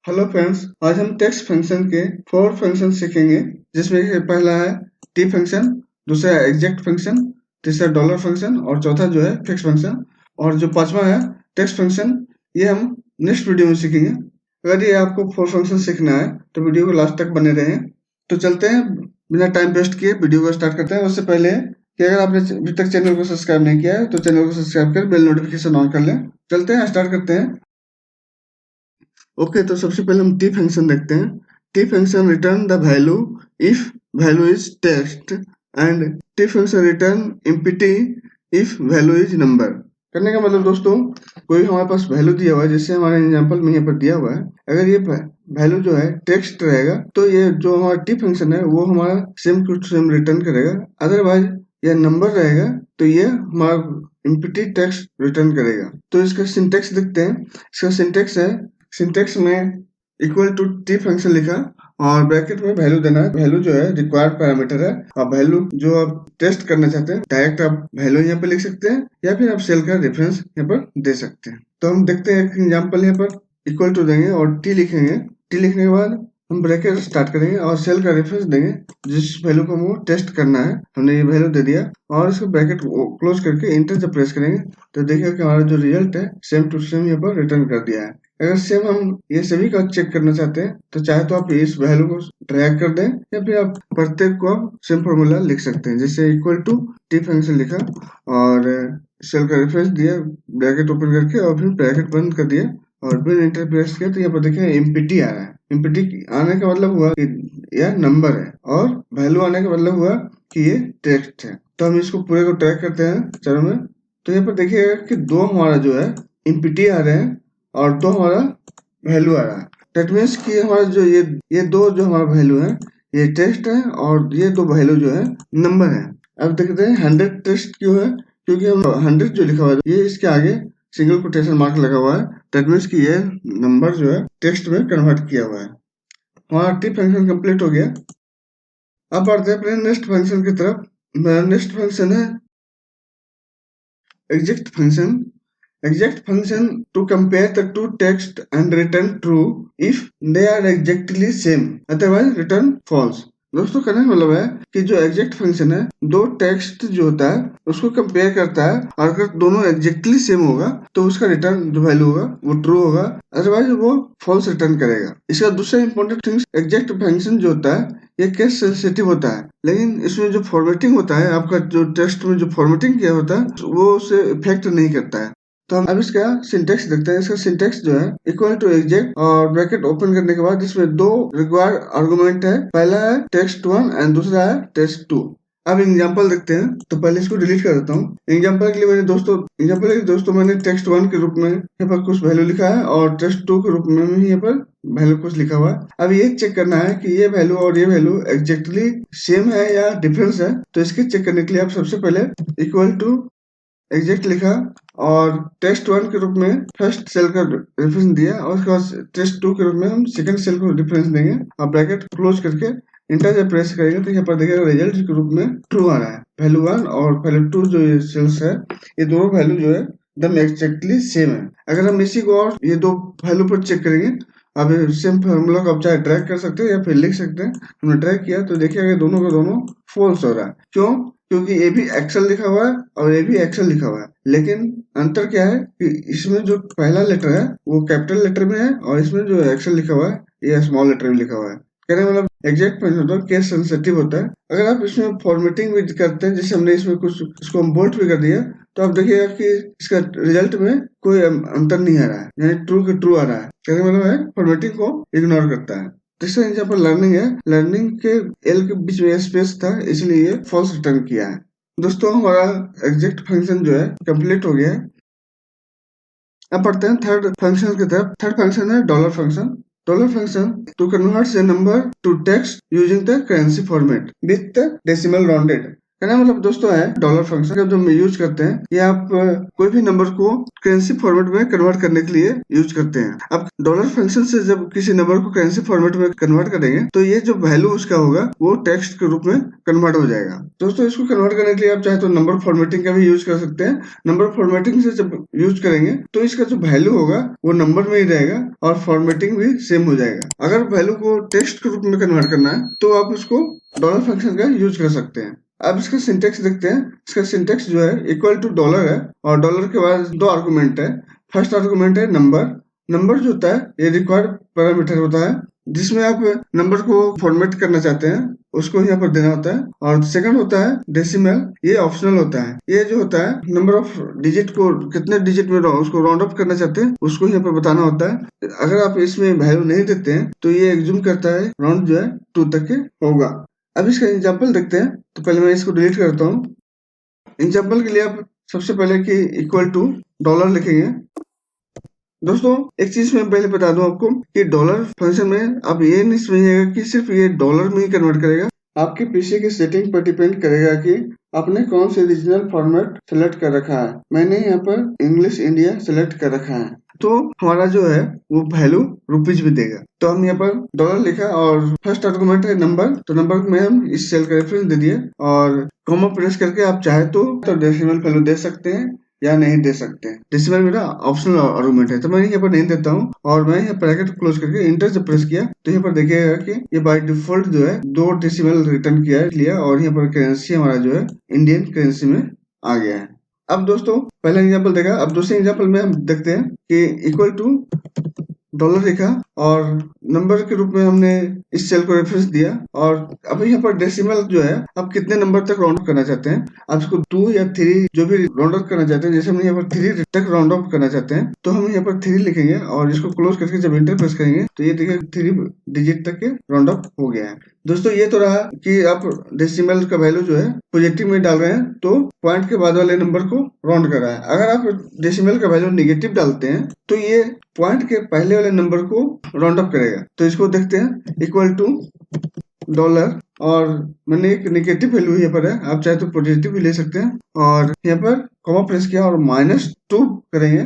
Hello friends, आज हम text function के 4 फंक्शन सीखेंगे, जिसमें से पहला है टी फंक्शन, दूसरा है एग्जेक्ट फंक्शन, तीसरा डॉलर फंक्शन और चौथा जो है फिक्स फंक्शन और जो पांचवा है टेक्स्ट फंक्शन। ये हम नेक्स्ट वीडियो में सीखेंगे। अगर ये आपको 4 फंक्शन सीखना है तो वीडियो को लास्ट तक बने रहें। तो चलते हैं, बिना टाइम वेस्ट किए वीडियो को स्टार्ट करते हैं। उससे पहले कि अगर आपने अभी तक चैनल को सब्सक्राइब नहीं किया है तो चैनल को सब्सक्राइब कर बेल नोटिफिकेशन ऑन कर लें। चलते हैं, स्टार्ट करते हैं। ओके, तो सबसे पहले हम टी फंक्शन देखते हैं। T function return the value if value is text and T function return empty if value is number. करने का मतलब दोस्तों, कोई हमारे पास वैल्यू दिया हुआ है, जैसे हमारे एग्जांपल में यहाँ पर दिया हुआ है। अगर ये वैल्यू जो है टेक्स्ट रहेगा तो ये जो हमारा टी फंक्शन है वो हमारा सेम टू सेम रिटर्न करेगा। अदरवाइज ये नंबर रहेगा तो ये हमारा एम्प्टी टेक्स्ट रिटर्न करेगा। तो इसका सिंटेक्स देखते हैं। इसका सिंटेक्स है, सिंटेक्स में इक्वल टू टी फंक्शन लिखा और ब्रैकेट में वैल्यू देना है। वैल्यू जो है रिक्वायर्ड पैरामीटर है और वैल्यू जो आप टेस्ट करना चाहते हैं डायरेक्ट आप वैल्यू यहाँ पे लिख सकते हैं या फिर आप सेल का रेफरेंस यहाँ पर दे सकते हैं। तो हम देखते हैं एक एग्जांपल, यहाँ पर इक्वल टू देंगे और टी लिखेंगे। टी लिखने के बाद हम ब्रैकेट स्टार्ट करेंगे और सेल का रेफरेंस देंगे जिस वैल्यू को हमको टेस्ट करना है। हमने ये वैल्यू दे दिया और इसको ब्रैकेट क्लोज करके इंटर जब प्रेस करेंगे तो देखिए कि हमारा जो रिजल्ट है सेम टू सेम यहाँ पर रिटर्न कर दिया है। अगर सेम हम ये सभी का चेक करना चाहते हैं तो चाहे तो आप इस वैल्यू को ड्रैग कर दें या फिर आप प्रत्येक को आप सेम फॉर्मूला लिख सकते हैं। जैसे इक्वल टू टी फंक्शन लिखा और सेल का रेफरेंस दिया, ब्रैकेट ओपन करके और फिर ब्रैकेट बंद कर दिया और फिर इंटर प्रेस किया तो यहाँ पर देखिए एम्प्टी आ रहा है। एम्प्टी आने का मतलब हुआ कि यह नंबर है और वैल्यू आने का मतलब हुआ कि ये टेक्स्ट है। तो हम इसको पूरे को ट्रैक करते हैं चारों में। तो यहाँ पर देखिएगा कि दो हमारा जो है एम्प्टी आ रहे हैं और दो हमारा वैल्यू आ रहा है। दैट मीन्स कि हमारा जो ये दो जो हमारा वैल्यू है ये टेक्स्ट है और ये दो वैल्यू जो है नंबर है। अब देखते हैं 100 टेक्स्ट क्यों है, क्योंकि हम 100 जो लिखा हुआ है ये इसके आगे सिंगल कोटेशन मार्क लगा हुआ है। दैट मीन्स कि ये नंबर जो है टेक्स्ट में कन्वर्ट किया हुआ है। हमारा टी फंक्शन कंप्लीट हो गया। अब बढ़ते हैं अपने नेक्स्ट फंक्शन की तरफ। नेक्स्ट फंक्शन है exact function. Exact function to compare the two text and return true if they are exactly same, otherwise return false. दोस्तों कहने का मतलब है कि जो एग्जैक्ट फंक्शन है दो टेक्स्ट जो होता है उसको कंपेयर करता है और अगर दोनों एग्जैक्टली सेम होगा तो उसका रिटर्न जो वैल्यू होगा वो ट्रू होगा, अदरवाइज वो फॉल्स रिटर्न करेगा। इसका दूसरा इंपॉर्टेंट थिंग, एग्जैक्ट फंक्शन जो होता है ये केस सेंसिटिव होता है, लेकिन इसमें जो फॉर्मेटिंग होता है, आपका जो टेक्स्ट में जो फॉर्मेटिंग किया होता है वो उसे इफेक्ट नहीं करता है। तो हम अब इसका सिंटेक्स देखते हैं। इसका सिंटेक्स जो है इक्वल टू एग्जैक्ट और ब्रैकेट ओपन करने के बाद इसमें दो रिक्वायर्ड आर्गुमेंट है। पहला है टेक्स्ट 1 एंड दूसरा है टेक्स्ट 2। अब एग्जांपल देखते हैं। तो पहले इसको डिलीट कर देता हूँ। एग्जांपल के लिए मैंने टेक्स्ट 1 के रूप में यहाँ पर कुछ वैल्यू लिखा है और टेक्स्ट 2 के रूप में भी यहाँ पर वैल्यू कुछ लिखा हुआ है। अब ये चेक करना है कि ये वैल्यू और ये वैल्यू एग्जैक्टली सेम है या डिफरेंस है। तो इसके चेक करने के लिए आप सबसे पहले इक्वल टू एग्जैक्ट लिखा और टेक्स्ट 1 के रूप में फर्स्ट सेल का रेफरेंस दिया और उसके बाद टेक्स्ट 2 के रूप में हम सेकंड सेल को रेफरेंस देंगे और ब्रैकेट क्लोज करके इंटर जब प्रेस करेंगे तो यहाँ पर देखिएगा रिजल्ट के रूप में ट्रू आ रहा है। वैल्यू 1 और वैल्यू 2 जो ये सेल्स है ये दोनों वैल्यू जो है एकदम एक्जैक्टली सेम है। अगर हम इसी को और ये दो वैल्यू पर चेक करेंगे, अब सेम फॉर्मूला को आप चाहे ड्रैग कर सकते हैं या फिर लिख सकते हैं। हमने ड्रैग किया तो देखिएगा दोनों का दोनों फॉल्स हो रहा है। क्यों? क्योंकि ये भी एक्सेल लिखा हुआ है और ये भी एक्सेल लिखा हुआ है, लेकिन अंतर क्या है कि इसमें जो पहला लेटर है वो कैपिटल लेटर में है और इसमें जो एक्सेल लिखा हुआ है ये स्मॉल लेटर में लिखा हुआ है। कहने मतलब एग्जैक्ट फंक्शन होता है केस सेंसिटिव होता है। अगर आप इसमें फॉर्मेटिंग भी करते हैं, जैसे हमने इसमें कुछ इसको हम बोल्ट भी कर दिया, तो आप देखिएगा कि इसका रिजल्ट में कोई अंतर नहीं आ रहा है, यानी ट्रू के ट्रू आ रहा है। कहने मतलब है फॉर्मेटिंग को इग्नोर करता है। तीसरा एग्जाम्पल लर्निंग है। लर्निंग के एल के बीच में स्पेस था इसलिए ये फॉल्स रिटर्न किया है। दोस्तों हमारा एग्जैक्ट फंक्शन जो है कंप्लीट हो गया है। अब पढ़ते हैं थर्ड फंक्शन की तरफ। थर्ड फंक्शन है dollar function. Dollar function to convert a number to text using the currency format with the decimal rounded. कहना मतलब दोस्तों है डॉलर फंक्शन जब हम यूज करते हैं, ये आप कोई भी नंबर को करेंसी फॉर्मेट में कन्वर्ट करने के लिए यूज करते हैं। अब डॉलर फंक्शन से जब किसी नंबर को करेंसी फॉर्मेट में कन्वर्ट करेंगे तो ये जो वैल्यू उसका होगा वो टेक्स्ट के रूप में कन्वर्ट हो जाएगा। दोस्तों इसको कन्वर्ट करने के लिए आप चाहे तो नंबर फॉर्मेटिंग का भी यूज कर सकते हैं। नंबर फॉर्मेटिंग से जब यूज करेंगे तो इसका जो वैल्यू होगा वो नंबर में ही रहेगा और फॉर्मेटिंग भी सेम हो जाएगा। अगर वैल्यू को टेक्स्ट के रूप में कन्वर्ट करना है तो आप उसको डॉलर फंक्शन का यूज कर सकते हैं। अब इसका सिंटेक्स देखते हैं। इसका सिंटेक्स जो है इक्वल टू डॉलर है और डॉलर के बाद दो आर्गुमेंट है। फर्स्ट आर्गुमेंट है नंबर। नंबर जो होता है ये रिक्वायर्ड पैरामीटर होता है जिसमें आप नंबर को फॉर्मेट करना चाहते हैं उसको यहाँ पर देना होता है। और सेकंड होता है डेसिमल, ये ऑप्शनल होता है। ये जो होता है नंबर ऑफ डिजिट को कितने डिजिट में उसको राउंड अप करना चाहते हैं उसको यहाँ पर बताना होता है। अगर आप इसमें वैल्यू नहीं देते हैं तो ये एग्ज्यूम करता है राउंड जो है 2 तक के होगा। अब इसका एग्जाम्पल देखते हैं। तो पहले मैं इसको डिलीट करता हूँ। एग्जाम्पल के लिए आप सबसे पहले कि इक्वल टू डॉलर लिखेंगे। दोस्तों एक चीज मैं पहले बता दूं आपको कि डॉलर फंक्शन में आप ये नहीं समझिएगा कि सिर्फ ये डॉलर में ही कन्वर्ट करेगा। आपके पीसी की सेटिंग पर डिपेंड करेगा कि आपने कौन से रीजनल फॉर्मेट सेलेक्ट कर रखा है। मैंने यहाँ पर इंग्लिश इंडिया सेलेक्ट कर रखा है तो हमारा जो है वो वैल्यू रुपीज भी देगा। तो हम यहाँ पर डॉलर लिखा और फर्स्ट आर्गुमेंट है नंबर, तो नंबर में हम इस सेल का रेफरेंस दे दिए और कॉमा प्रेस करके आप चाहे तो डेसिमल वैल्यू दे सकते हैं या नहीं दे सकते हैं। डेसिमल मेरा ऑप्शनल आर्गुमेंट है तो मैं यहाँ पर नहीं देता हूँ और मैं यहाँ ब्रैकेट क्लोज करके इंटर जब प्रेस किया तो यहाँ पर देखिएगा कि ये बाय डिफॉल्ट जो है 2 डेसिमल रिटर्न लिया और यहाँ पर करेंसी हमारा जो है इंडियन करेंसी में आ गया है। अब दोस्तों पहला एग्जाम्पल देखा। अब दूसरे एग्जाम्पल में हम देखते हैं कि इक्वल टू डॉलर लिखा और नंबर के रूप में हमने इस सेल को रेफरेंस दिया और अब यहाँ पर डेसिमल जो है आप कितने नंबर तक राउंड अप करना चाहते हैं। आप इसको 2 या 3 जो भी राउंड अप करना चाहते हैं, जैसे हम यहाँ पर 3 तक राउंड अप करना चाहते हैं तो हम यहाँ पर 3 लिखेंगे और इसको क्लोज करके जब इंटर प्रेस करेंगे तो ये देखिए 3 डिजिट तक के राउंड अप हो गया है। दोस्तों ये तो रहा कि आप डेसिमल का वैल्यू जो है पॉजिटिव में डाल रहे हैं तो पॉइंट के बाद वाले नंबर को राउंड कर रहा है। अगर आप डेसिमल का वैल्यू नेगेटिव डालते हैं तो ये पॉइंट के पहले वाले नंबर को राउंड अप करेगा। तो इसको देखते हैं इक्वल टू डॉलर और मैंने एक नेगेटिव वैल्यू यहाँ पर है, आप चाहे तो पॉजिटिव भी ले सकते हैं और यहाँ पर कॉमा प्रेस किया और -2 करेंगे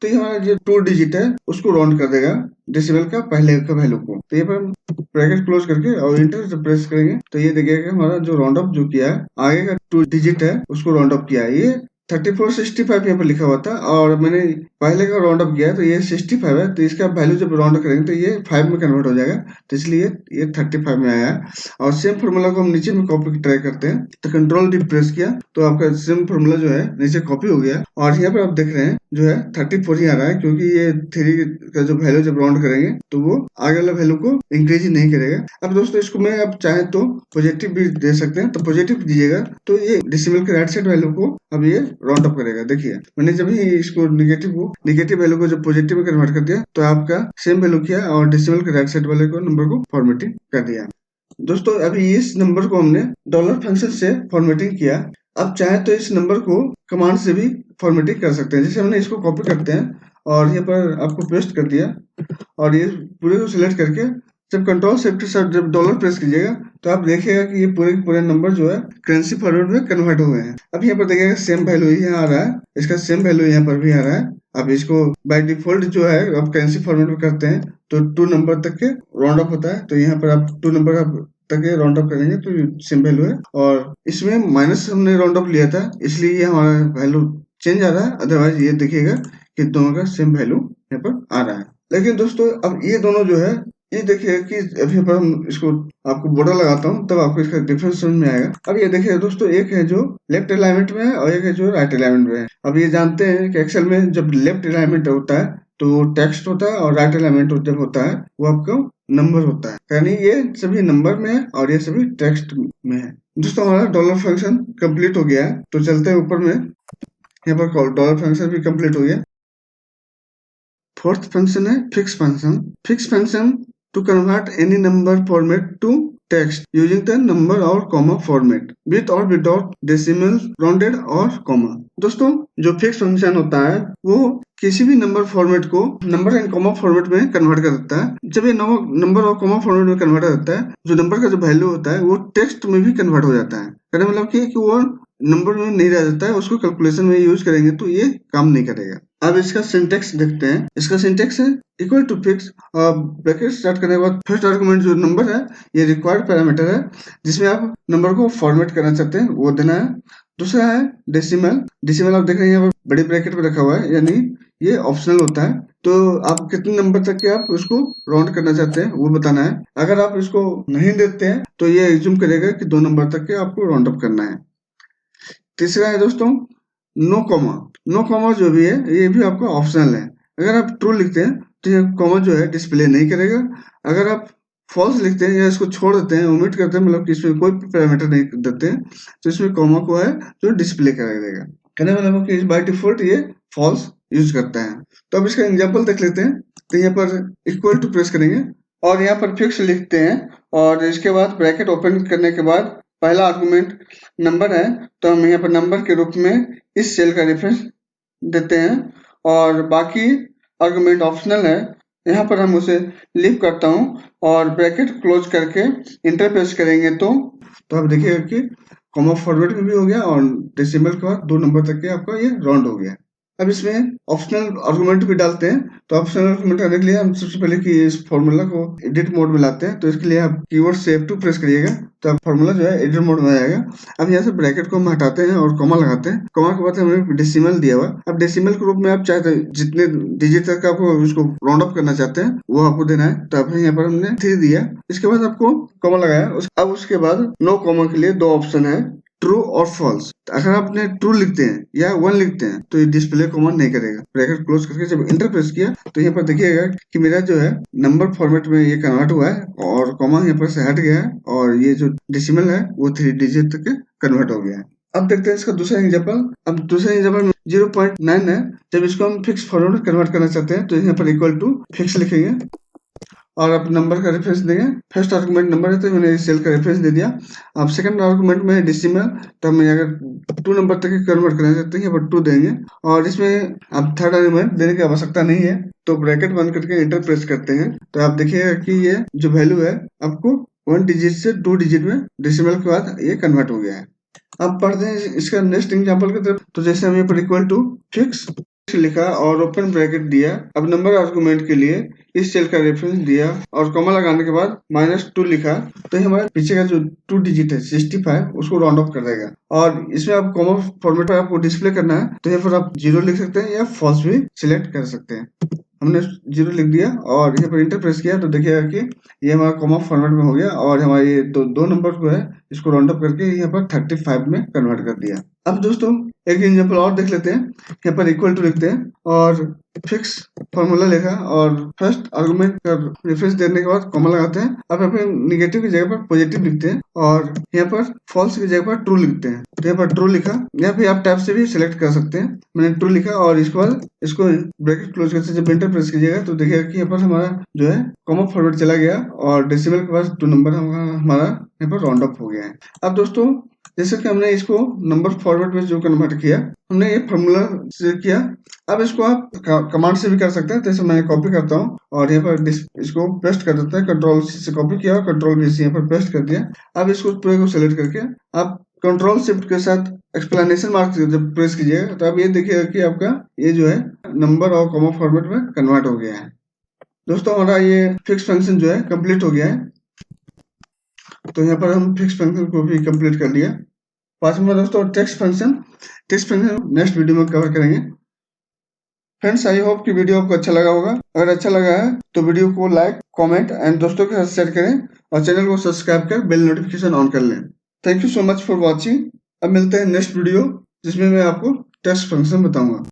तो ये हमारा जो 2 डिजिट है उसको राउंड कर देगा डेसिमल का पहले का वैल्यू को। तो ये पर ब्रैकेट क्लोज करके और इंटर जब प्रेस करेंगे तो ये देखिएगा हमारा जो राउंड अप जो किया है आगे का 2 डिजिट है उसको राउंड अप किया है। ये 3465 यहाँ पर लिखा हुआ था और मैंने पहले का राउंड अप किया है तो ये 65 है तो इसका वैल्यू जब राउंड अप करेंगे तो ये 5 में कन्वर्ट हो जाएगा तो इसलिए ये 35 में आया है। और सेम फॉर्मूला को हम नीचे में कॉपी ट्राई करते हैं तो कंट्रोल डी प्रेस किया तो आपका सेम फॉर्मूला जो है नीचे कॉपी हो गया और यहाँ पर आप देख रहे हैं जो है 34 ही आ रहा है क्योंकि ये 3 का जो वैल्यू जब राउंड करेंगे तो वो आगे वाला वैल्यू को इंक्रीज नहीं करेगा। अब दोस्तों इसको मैं आप चाहे तो पॉजिटिव भी दे सकते हैं तो पॉजिटिव दीजिएगा तो ये डेसिमल के राइट साइड वैल्यू को अब ये राउंड अप करेगा। देखिए मैंने जब ही इसको नेगेटिव वैल्यू को जब पॉजिटिव में कन्वर्ट कर दिया तो आपका सेम वैल्यू किया और डेसिमल के राइट साइड वाले को नंबर को फॉर्मेटिंग कर दिया। दोस्तों अभी इस नंबर को हमने डॉलर फंक्शन से फॉर्मेटिंग किया। अब चाहे तो इस नंबर को कमांड से भी फॉर्मेटिंग कर सकते हैं। जैसे हमने इसको कॉपी करते हैं और यहाँ पर आपको पेस्ट कर दिया और ये पूरे को सिलेक्ट करके जब कंट्रोल शिफ्ट जब डॉलर प्रेस कीजिएगा तो आप देखिएगा कि ये पूरे नंबर जो है करेंसी फॉर्मेट में कन्वर्ट हुए हैं। अब यहाँ पर देखिएगा सेम वैल्यू यहाँ आ रहा है, इसका सेम वैल्यू यहाँ पर भी आ रहा है। अब इसको बाय डिफॉल्ट जो है आप करेंसी फॉर्मेट में करते हैं तो 2 नंबर तक के राउंड अप होता है तो यहाँ पर आप 2 नंबर तक राउंड अप करेंगे तो सेम वैल्यू है और इसमें माइनस हमने राउंड अप लिया था इसलिए ये हमारा वैल्यू चेंज आ रहा है। अदरवाइज ये देखिएगा कि दोनों का सेम वैल्यू यहाँ पर आ रहा है। लेकिन दोस्तों अब ये दोनों जो है ये देखिए कि अभी पर हम इसको आपको बॉर्डर लगाता हूँ तब आपको इसका डिफरेंस समझ में आएगा। अब ये देखिए दोस्तों एक है जो लेफ्ट अलाइनमेंट में है और एक है जो राइट अलाइनमेंट में है। अब ये जानते हैं कि एक्सेल में जब लेफ्ट अलाइनमेंट होता है तो टेक्स्ट होता है और राइट अलाइनमेंट जब होता है वो आपका नंबर होता है, यानी ये सभी नंबर में है और ये सभी टेक्स्ट में है। दोस्तों हमारा डॉलर फंक्शन कंप्लीट हो गया है तो चलते हैं ऊपर में। यहाँ पर डॉलर फंक्शन भी कंप्लीट हो गया। फोर्थ फंक्शन है fix function. Fix function to convert any number format to text using the number और comma format with or without decimal, rounded और comma। दोस्तों जो फिक्स फंक्शन होता है वो किसी भी नंबर फॉर्मेट को नंबर एंड कॉमा फॉर्मेट में कन्वर्ट कर देता है। जब ये नंबर और कॉमा फॉर्मेट में कन्वर्ट हो जाता है, जो नंबर का जो वैल्यू होता है वो टेक्स्ट में भी कन्वर्ट हो जाता है। कहने मतलब कि वो नंबर में नहीं रह जाता है, उसको कैलकुलेशन में यूज करेंगे तो ये काम नहीं करेगा। अब इसका सिंटेक्स देखते हैं। इसका सिंटेक्स है equal to fix bracket start करने के बाद फर्स्ट आर्गुमेंट जो नंबर है ये रिक्वायर्ड पैरामीटर है जिसमें आप नंबर को फॉर्मेट करना चाहते हैं वो देना है। दूसरा है डेसिमल। डेसिमल आप देख रहे हैं यहाँ पर बड़ी ब्रैकेट में रखा हुआ है, यानी ये ऑप्शनल होता है, तो आप कितने नंबर तक के आप उसको राउंड करना चाहते हैं वो बताना है। अगर आप इसको नहीं देते हैं तो ये एज्यूम करेगा कि 2 नंबर तक के आपको राउंड अप करना है। तीसरा है दोस्तों नो कॉमा। नो कॉमा जो भी है ये भी आपका ऑप्शनल है। अगर आप ट्रू लिखते हैं तो ये कॉमा जो है डिस्प्ले नहीं करेगा। अगर आप फॉल्स लिखते हैं या इसको छोड़ देते हैं, ओमिट करते हैं, मतलब कि इसमें कोई पैरामीटर नहीं देते हैं, तो इसमें कॉमा को है जो डिस्प्ले कर देगा। कहने मतलब कि बाय डिफॉल्ट ये फॉल्स यूज करता है। तो अब इसका एग्जांपल देख लेते हैं। तो यहाँ पर इक्वल टू प्रेस करेंगे और यहाँ पर फिक्स लिखते हैं और इसके बाद ब्रैकेट ओपन करने के बाद पहला आर्गुमेंट नंबर है तो हम यहाँ पर नंबर के रूप में इस सेल का रेफरेंस देते हैं और बाकी आर्गुमेंट ऑप्शनल है। यहाँ पर हम उसे लीव करता हूँ और ब्रैकेट क्लोज करके इंटर प्रेस करेंगे तो आप देखिएगा कि कॉमा फॉर्मेट में भी हो गया और डेसिमल के बाद 2 नंबर तक के आपका ये राउंड हो गया। अब इसमें ऑप्शनल आर्गुमेंट भी डालते हैं। तो ऑप्शनल आर्गुमेंट करने के लिए हम सबसे पहले कि इस फॉर्मूला को एडिट मोड में लाते हैं। तो इसके लिए आप कीवर्ड सेव टू प्रेस करिएगा तो आप फॉर्मूला जो है एडिट मोड में आ जाएगा। अब यहाँ से ब्रैकेट को हम हटाते हैं और कॉमा लगाते हैं। कॉमा के बाद हमें डेसिमल दिया हुआ। अब डेसिमल के रूप में आप चाहते हैं जितने डिजिट तक आपको उसको राउंड अप करना चाहते हैं वो आपको देना है। तो आपने यहाँ पर हमने 3 दिया। इसके बाद आपको कॉमा लगाया। अब उसके बाद नो कॉमा के लिए 2 ऑप्शन है, ट्रू और फॉल्स। अगर आपने ट्रू लिखते हैं या 1 लिखते हैं तो ये डिस्प्ले कॉमा नहीं करेगा। ब्रैकेट क्लोज करके जब इंटर प्रेस किया तो यहाँ पर देखिएगा कि मेरा जो है नंबर फॉर्मेट में ये कन्वर्ट हुआ है और कॉमा यहाँ पर से हट गया है और ये जो डेसिमल है वो 3 डिजिट तक कन्वर्ट हो गया है। अब देखते हैं इसका दूसरा एग्जाम्पल। अब दूसरा एग्जाम्पल में 0.9 है। जब इसको हम फिक्स फॉर्मेट में कन्वर्ट करना चाहते हैं तो यहाँ पर इक्वल टू फिक्स लिखेंगे और आप नंबर का रेफरेंस देंगे। फर्स्ट आर्गुमेंट नंबर है तो मैंने सेल का रेफरेंस दे दिया। अब सेकंड आर्गुमेंट में डेसिमल, तो हम अगर 2 नंबर तक कन्वर्ट करना चाहते हैं यहाँ पर 2 देंगे और इसमें अब थर्ड आर्गुमेंट देने की आवश्यकता नहीं है। तो ब्रैकेट बंद करके इंटर प्रेस करते हैं तो आप देखिएगा कि ये जो वैल्यू है आपको 1 डिजिट से 2 डिजिट में डेसिमल के बाद ये कन्वर्ट हो गया है। अब पढ़ते हैं इसका नेक्स्ट एग्जाम्पल की तरफ। तो जैसे हम यहाँ पर इक्वल टू फिक्स लिखा और ओपन ब्रैकेट दिया। अब नंबर आर्गुमेंट के लिए इस सेल का रेफरेंस दिया और कॉमा लगाने के बाद -2 लिखा तो हमारे पीछे का जो 2 डिजिट है 65 उसको राउंड ऑफ कर देगा। और इसमें आप कॉमा फॉर्मेट पर आपको डिस्प्ले करना है तो यहाँ पर आप 0 लिख सकते हैं या फॉल्स भी सिलेक्ट कर सकते हैं। हमने 0 लिख दिया और यहाँ पर इंटर प्रेस किया तो देखिएगा कि ये हमारा कॉमा फॉर्मेट में हो गया और हमारे ये दो नंबर को है इसको राउंड अप करके यहाँ पर 35 में कन्वर्ट कर दिया। अब दोस्तों एक एग्जांपल और देख लेते हैं। यहाँ पर इक्वल टू लिखते हैं और फिक्स फॉर्मूला लिखा और फर्स्ट आर्गुमेंट का रेफरेंस देने के बाद कॉमा लगाते हैं। अब यहाँ पे निगेटिव की जगह पर पॉजिटिव लिखते हैं और यहाँ पर फॉल्स की जगह पर ट्रू लिखते हैं। तो यहाँ पर ट्रू लिखा, यहाँ पे आप टैब से भी सिलेक्ट कर सकते हैं। मैंने ट्रू लिखा और इसके बाद इसको ब्रैकेट क्लोज करके जब एंटर प्रेस कीजिएगा तो देखिएगा कि यहाँ पर हमारा जो है कॉमा फॉर्मेट चला गया और डेसिमल के पास 2 नंबर हमारा यहाँ पर राउंड अप हो गया है। अब दोस्तों जैसे कि हमने इसको नंबर फॉर्मेट में जो कन्वर्ट किया हमने ये फॉर्मूला से किया। अब इसको आप कमांड से भी कर सकते हैं। जैसे मैं कॉपी करता हूँ और यहाँ पर इसको पेस्ट कर देता है। कंट्रोल से कॉपी किया और कंट्रोल V से यहाँ पर पेस्ट कर दिया। अब इसको पूरे को सेलेक्ट करके आप कंट्रोल शिफ्ट के साथ एक्सप्लेनेशन मार्क जब प्रेस कीजिएगा तो आप ये देखिएगा कि आपका ये जो है नंबर और कॉमा फॉर्मेट में कन्वर्ट हो गया है। दोस्तों हमारा ये फिक्स फंक्शन जो है कंप्लीट हो गया है। तो यहाँ पर हम फिक्स फंक्शन को भी कंप्लीट कर लिया। 5वां दोस्तों टेक्स्ट फंक्शन नेक्स्ट वीडियो में कवर करेंगे। फ्रेंड्स आई होप कि वीडियो आपको अच्छा लगा होगा। अगर अच्छा लगा है तो वीडियो को लाइक कमेंट एंड दोस्तों के साथ शेयर करें और चैनल को सब्सक्राइब कर बेल नोटिफिकेशन ऑन कर लें। Thank you so much for watching. अब मिलते हैं नेक्स्ट वीडियो जिसमें मैं आपको टेक्स्ट फंक्शन बताऊंगा।